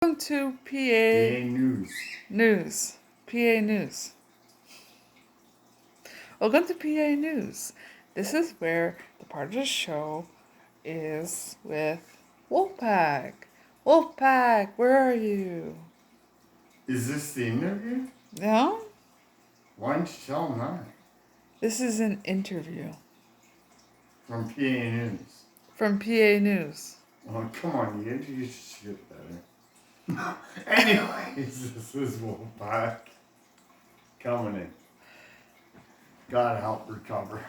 Welcome to PA News. PA News. Welcome to PA News. This is where the part of the show is with Wolfpack. Wolfpack, where are you? Is this the interview? No? Why don't you tell them that? This is an interview. From PA News. From PA News. Oh, come on, you introduce your shit better. Anyways, this is Wolfpack coming in. God help recover.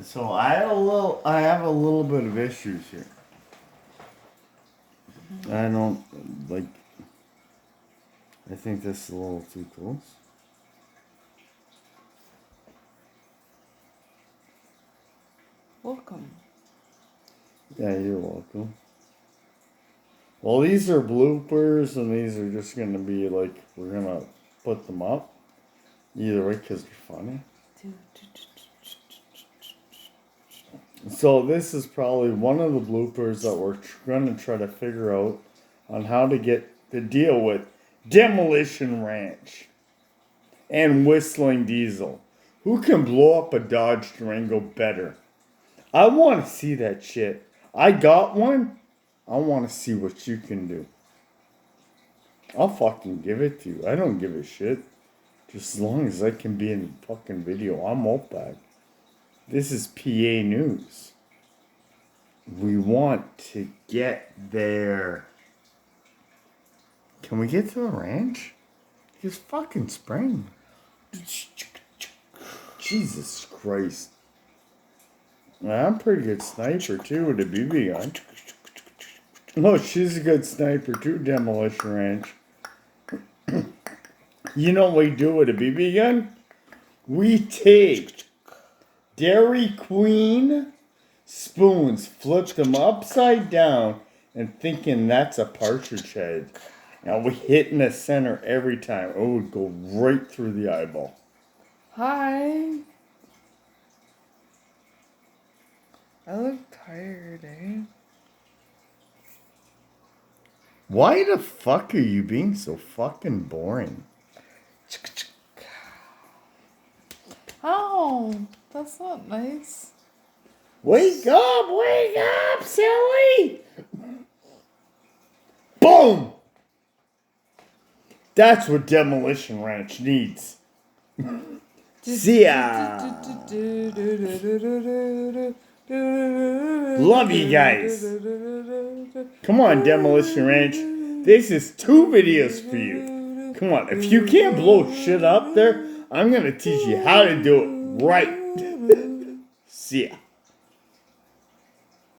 So I have a little bit of issues here. I don't like. I think this is a little too close. Welcome. Yeah, you're welcome. Well, these are bloopers, and these are just going to be like, we're going to put them up. Either way, because they're funny. So this is probably one of the bloopers that we're going to try to figure out on how to get to deal with Demolition Ranch and Whistling Diesel. Who can blow up a Dodge Durango better? I want to see that shit. I got one. I want to see what you can do. I'll fucking give it to you. I don't give a shit. Just as long as I can be in the fucking video. I'm Wolfpack. This is PA News. We want to get there. Can we get to the ranch? It's fucking spring. Jesus Christ. I'm a pretty good sniper too with a BB gun. Oh, she's a good sniper too, Demolition Ranch. You know what we do with a BB gun? We take Dairy Queen spoons, flip them upside down, and thinking that's a partridge head. And we hit in the center every time. Oh, it would go right through the eyeball. Hi. I look tired, eh? Why the fuck are you being so fucking boring? Oh, that's not nice. Wake up, silly! Boom! That's what Demolition Ranch needs. See ya! Love you guys. Come on, Demolition Ranch. This is 2 videos for you. Come on, if you can't blow shit up there, I'm gonna teach you how to do it right. See ya.